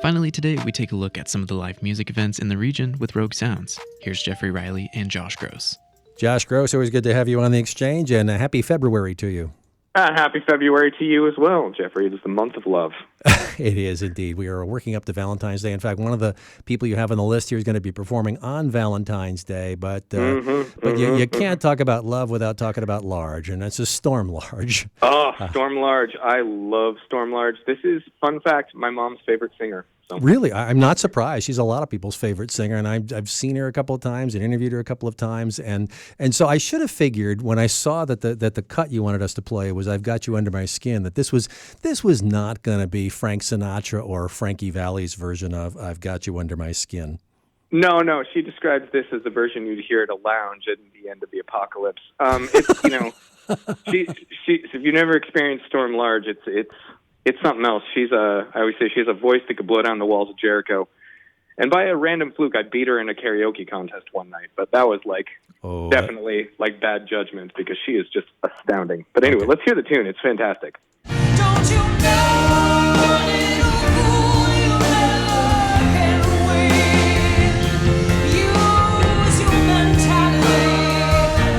Finally, today we take a look at some of the live music events in the region with Rogue Sounds. Here's Jeffrey Riley and Josh Gross. Josh Gross, always good to have you on the exchange, and happy February to you. Happy February to you as well, Jeffrey. It is the month of love. It is indeed. We are working up to Valentine's Day. In fact, one of the people you have on the list here is going to be performing on Valentine's Day, but you can't talk about love without talking about Large, and that's a Storm Large. Oh, Storm Large. I love Storm Large. This is, fun fact, my mom's favorite singer. So. Really? I'm not surprised. She's a lot of people's favorite singer, and I've seen her a couple of times and interviewed her a couple of times, and so I should have figured when I saw that the cut you wanted us to play was "I've Got You Under My Skin" that this was not going to be Frank Sinatra or Frankie Valli's version of "I've Got You Under My Skin." No. She describes this as the version you'd hear at a lounge at the end of the apocalypse. It's she if you've never experienced Storm Large, it's something else. I always say she has a voice that could blow down the walls of Jericho. And by a random fluke, I beat her in a karaoke contest one night. But that was definitely bad judgment because she is just astounding. But anyway, Let's hear the tune. It's fantastic. Don't you know, little fool, you never can win. Use your mentality.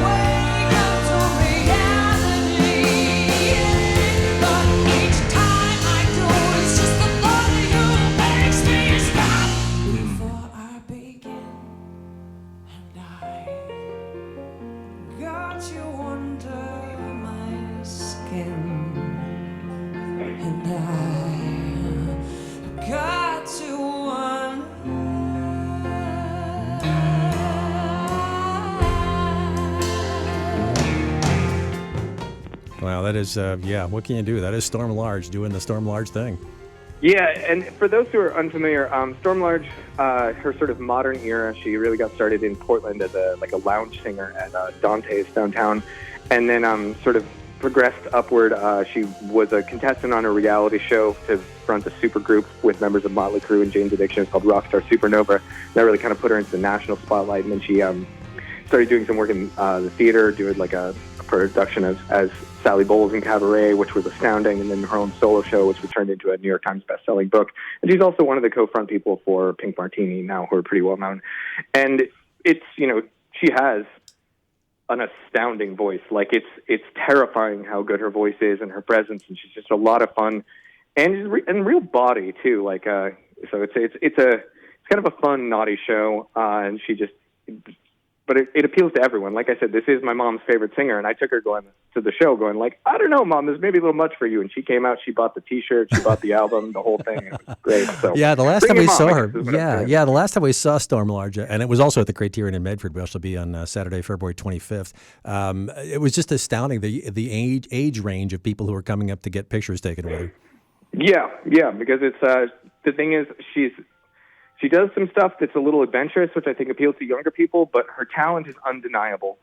Wake up to reality. But each time I do, it's just the thought of you makes me stop. Before I begin, and I got you under my skin. And I got to Wow, that is, what can you do? That is Storm Large doing the Storm Large thing. Yeah, and for those who are unfamiliar, Storm Large, her sort of modern era, she really got started in Portland as a lounge singer at Dante's downtown, and then sort of progressed upward. She was a contestant on a reality show to front a supergroup with members of Motley Crue and Jane's Addiction. It's called Rockstar Supernova. That really kind of put her into the national spotlight, and then she started doing some work in the theater, doing a production as Sally Bowles in Cabaret, which was astounding, and then her own solo show, which was turned into a New York Times best-selling book. And she's also one of the co-front people for Pink Martini now, who are pretty well-known. And it's, she has an astounding voice. It's terrifying how good her voice is and her presence, and she's just a lot of fun and real body too. So it's kind of a fun, naughty show, and but it appeals to everyone. Like I said, this is my mom's favorite singer, and I took her going to the show going I don't know, Mom, this may be a little much for you. And she came out, she bought the T-shirt, she bought the album, the whole thing. It was great. So yeah, the last time we saw her, the last time we saw Storm Large, and it was also at the Criterion in Medford. We also be on Saturday, February 25th. It was just astounding the age range of people who were coming up to get pictures taken with her. Yeah, because it's the thing is she does some stuff that's a little adventurous, which I think appeals to younger people, but her talent is undeniable.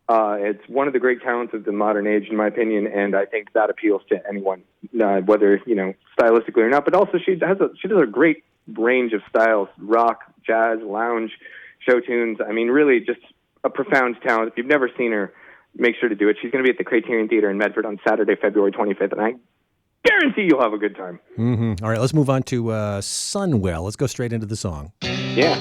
It's one of the great talents of the modern age, in my opinion, and I think that appeals to anyone, whether, stylistically or not. But also she does a great range of styles: rock, jazz, lounge, show tunes. I mean, really just a profound talent. If you've never seen her, make sure to do it. She's going to be at the Criterion Theater in Medford on Saturday, February 25th, and I guarantee you'll have a good time. Mm-hmm. All right, let's move on to Sunwell. Let's go straight into the song. Yeah.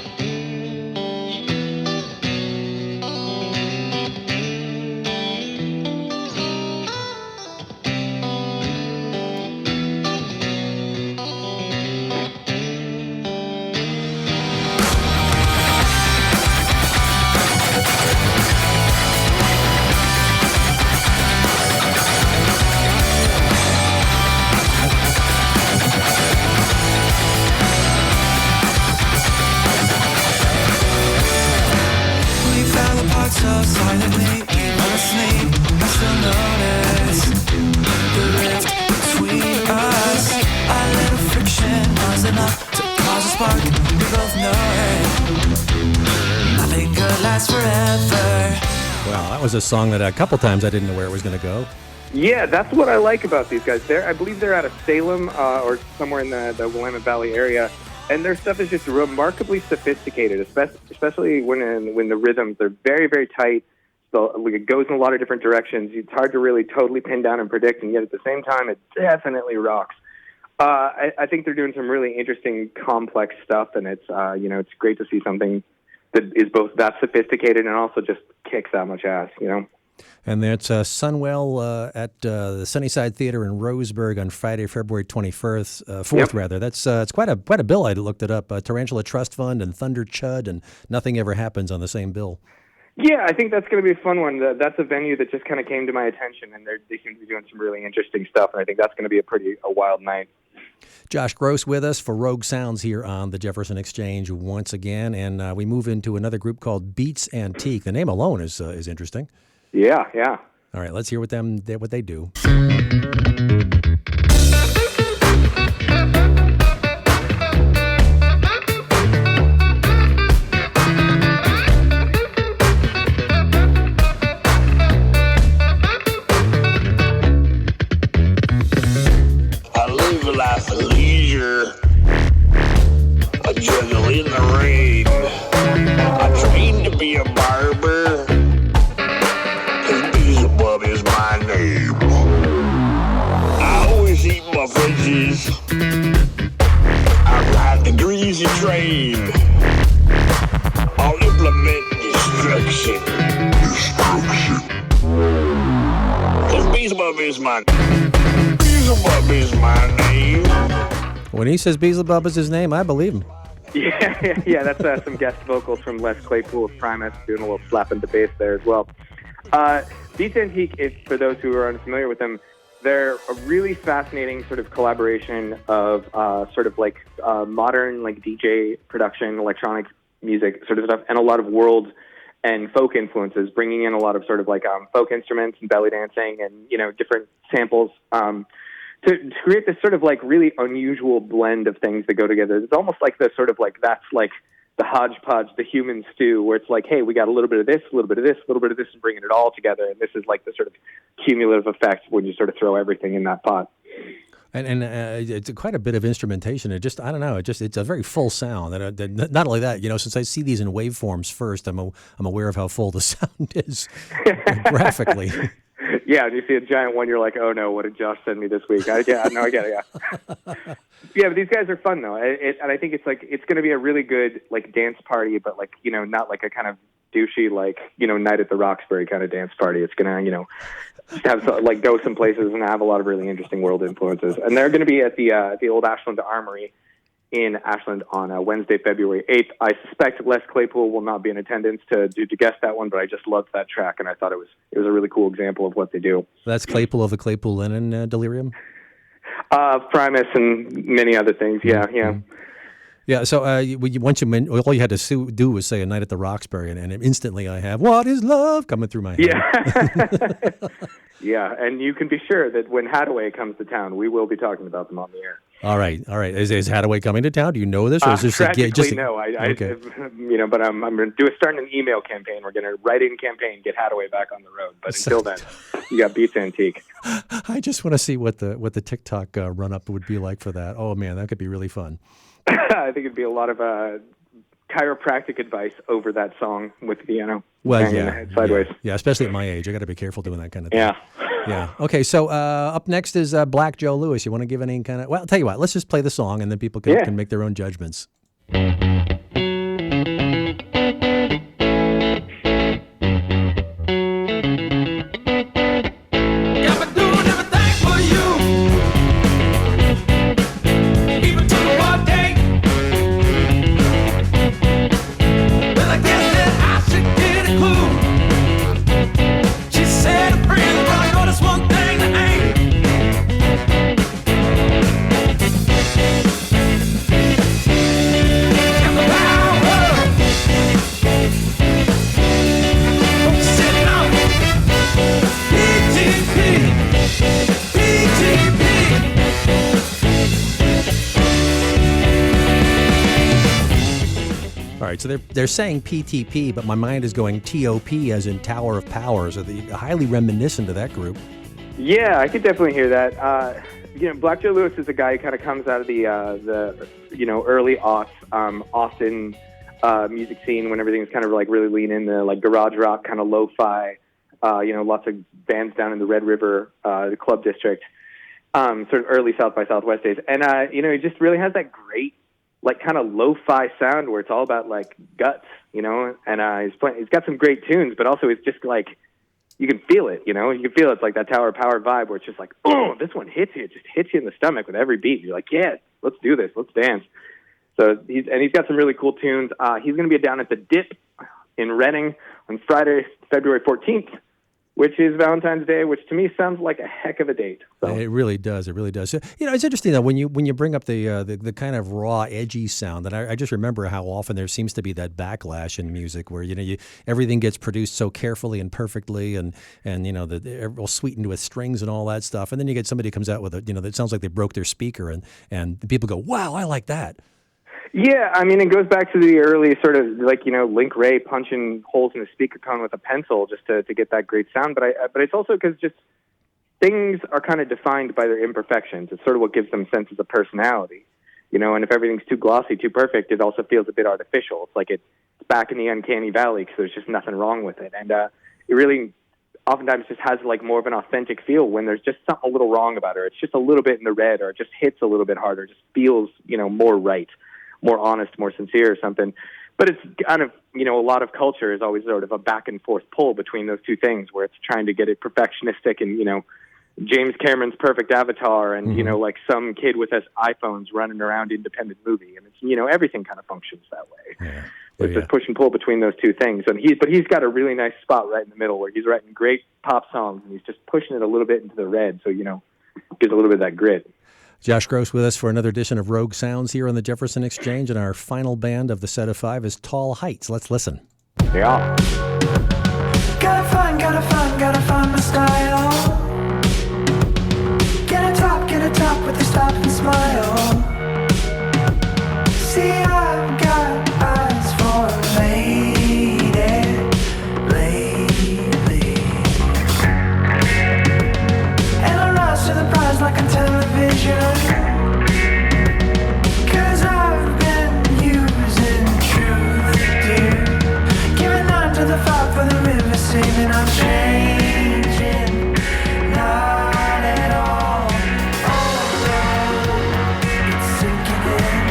so silently, asleep, I still notice the rift between us. A little friction was enough to cause a spark. We both know it. Nothing good lasts forever. Well, that was a song that a couple times I didn't know where it was going to go. Yeah, that's what I like about these guys. I believe they're out of Salem or somewhere in the Willamette Valley area. And their stuff is just remarkably sophisticated, especially when the rhythms are very, very tight. So it goes in a lot of different directions. It's hard to really totally pin down and predict, and yet at the same time, it definitely rocks. I think they're doing some really interesting, complex stuff, and it's it's great to see something that is both that sophisticated and also just kicks that much ass. And that's Sunwell at the Sunnyside Theater in Roseburg on Friday, February 4th, rather. That's it's quite a bill. I looked it up. Tarantula Trust Fund and Thunder Chud and Nothing Ever Happens on the same bill. Yeah, I think that's going to be a fun one. That's a venue that just kind of came to my attention, and they seem to be doing some really interesting stuff, and I think that's going to be a wild night. Josh Gross with us for Rogue Sounds here on the Jefferson Exchange once again, and we move into another group called Beats Antique. The name alone is interesting. Yeah. All right, let's hear what they do. I live a life of leisure. I juggle in the rain. I trained to be a barber. Beelzebub is my name. I always eat my veggies. I ride the greasy train. I'll implement destruction. Cause Beelzebub is my Beelzebub is my name. When he says Beelzebub is his name, I believe him. Yeah, that's some guest vocals from Les Claypool of Primus, doing a little slap in the bass there as well. Beats Antique, for those who are unfamiliar with them, they're a really fascinating sort of collaboration of modern like DJ production, electronic music sort of stuff, and a lot of world and folk influences, bringing in a lot of sort of like folk instruments and belly dancing and different samples to create this sort of like really unusual blend of things that go together. It's almost like the sort of like that's like the hodgepodge, the human stew, where it's like, hey, we got a little bit of this, a little bit of this, a little bit of this, and bringing it all together. And this is like the sort of cumulative effect when you sort of throw everything in that pot. And it's quite a bit of instrumentation. It's a very full sound. And not only that, since I see these in waveforms first, I'm aware of how full the sound is graphically. Yeah, and you see a giant one, you're like, oh no, what did Josh send me this week? I get it, yeah. Yeah, but these guys are fun though, and I think it's going to be a really good like dance party, but like not like a kind of douchey like Night at the Roxbury kind of dance party. It's going to just have like go some places and have a lot of really interesting world influences. And they're going to be at the old Ashland Armory in Ashland on Wednesday, February 8th. I suspect Les Claypool will not be in attendance to guest that one, but I just loved that track, and I thought it was a really cool example of what they do. That's Claypool of the Claypool Lennon Delirium? Primus and many other things, yeah. Yeah, so all you had to do was say A Night at the Roxbury, and instantly I have What is Love coming through my head. Yeah. Yeah, and you can be sure that when Hadaway comes to town, we will be talking about them on the air. All right. Is Hadaway coming to town? Do you know this? Or is this no. Okay. But I'm going to start an email campaign. We're going to write in campaign, get Hadaway back on the road. But until then, you got Beats Antique. I just want to see what the TikTok run-up would be like for that. Oh, man, that could be really fun. I think it'd be a lot of chiropractic advice over that song with piano. Well, yeah. Sideways. Yeah, especially at my age. I got to be careful doing that kind of thing. Yeah. Yeah. Okay, so up next is Black Joe Lewis. You want to give any kind of... Well, I'll tell you what. Let's just play the song, and then people can make their own judgments. All right, so they're saying PTP, but my mind is going TOP as in Tower of Power. So they're highly reminiscent of that group. Yeah, I could definitely hear that. Black Joe Lewis is a guy who kind of comes out of the early aughts Austin music scene when everything's kind of like really lean into like garage rock, kind of lo-fi. Lots of bands down in the Red River, the Club District. sort of early South by Southwest days. And, he just really has that great, like, kind of lo-fi sound where it's all about, like, guts, and he's got some great tunes, but also it's just, like, you can feel it, you can feel it's like that Tower of Power vibe where it's just like, oh, this one hits you. It just hits you in the stomach with every beat. You're like, yeah, let's do this. Let's dance. So he's got some really cool tunes. He's going to be down at the Dip in Reading on Friday, February 14th, which is Valentine's Day, which to me sounds like a heck of a date. So. It really does. It really does. So, it's interesting though when you bring up the kind of raw, edgy sound. And I just remember how often there seems to be that backlash in music where everything gets produced so carefully and perfectly, and all sweetened with strings and all that stuff. And then you get somebody who comes out with that sounds like they broke their speaker, and people go, "Wow, I like that." Yeah, I mean, it goes back to the early sort of Link Wray punching holes in the speaker cone with a pencil just to get that great sound. But it's also because just things are kind of defined by their imperfections. It's sort of what gives them senses of personality, And if everything's too glossy, too perfect, it also feels a bit artificial. It's like it's back in the uncanny valley because there's just nothing wrong with it, and it really oftentimes just has like more of an authentic feel when there's just something a little wrong about it. It's just a little bit in the red, or it just hits a little bit harder. Just feels more right. More honest, more sincere or something. But it's kind of, a lot of culture is always sort of a back and forth pull between those two things where it's trying to get it perfectionistic and, James Cameron's perfect Avatar and, like some kid with his iPhones running around independent movie. And it's, everything kind of functions that way. Yeah. It's just push and pull between those two things. And he's got a really nice spot right in the middle where he's writing great pop songs and he's just pushing it a little bit into the red. So, gives a little bit of that grit. Josh Gross with us for another edition of Rogue Sounds here on the Jefferson Exchange, and our final band of the set of 5 is Tall Heights. Let's listen. Yeah. Gotta find my style. Get a top with a stop and smile. See, I've got eyes for a lady, lately. And I rise to the prize like on television. Cause I've been using truth, dear. Giving on to the fire for the river, singing I'm changing, not at all. Oh no, it's sinking in.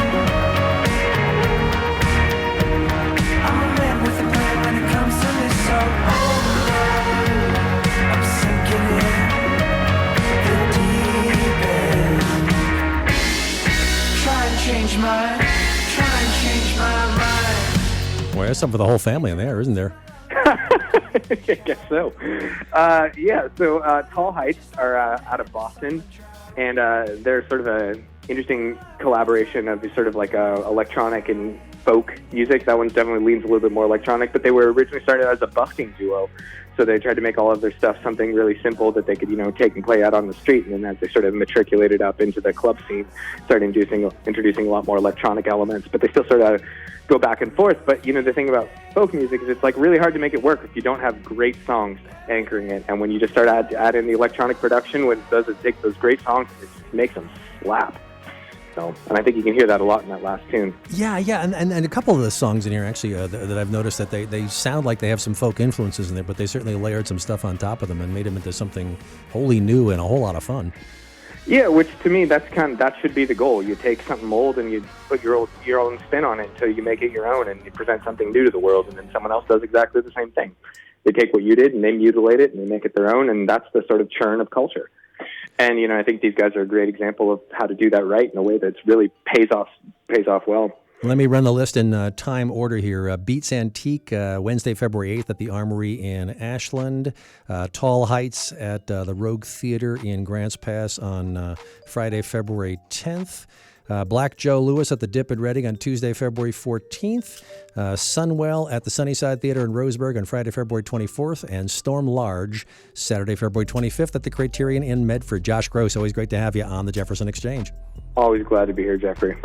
I'm a man with a plan when it comes to this, so oh no, I'm sinking in the deep end. Try and change my mind. Well, there's something for the whole family in there, isn't there? I guess so. So Tall Heights are out of Boston, and they're sort of an interesting collaboration of sort of like electronic and folk music. That one definitely leans a little bit more electronic, but they were originally started as a busking duo. So they tried to make all of their stuff something really simple that they could, take and play out on the street. And then as they sort of matriculated up into the club scene, started introducing a lot more electronic elements. But they still sort of go back and forth. But, the thing about folk music is it's like really hard to make it work if you don't have great songs anchoring it. And when you just start adding the electronic production, what it does is take those great songs and it just makes them slap. So, and I think you can hear that a lot in that last tune. Yeah, and a couple of the songs in here actually that I've noticed that they sound like they have some folk influences in there, but they certainly layered some stuff on top of them and made them into something wholly new and a whole lot of fun. Yeah, which to me that should be the goal. You take something old and you put your own spin on it until you make it your own and you present something new to the world, and then someone else does exactly the same thing. They take what you did and they mutilate it and they make it their own, and that's the sort of churn of culture. And, I think these guys are a great example of how to do that right in a way that's really pays off well. Let me run the list in time order here. Beats Antique, Wednesday, February 8th at the Armory in Ashland. Tall Heights at the Rogue Theater in Grants Pass on Friday, February 10th. Black Joe Lewis at the Dip in Reading on Tuesday, February 14th. Sunwell at the Sunnyside Theater in Roseburg on Friday, February 24th. And Storm Large, Saturday, February 25th at the Criterion in Medford. Josh Gross, always great to have you on the Jefferson Exchange. Always glad to be here, Jeffrey.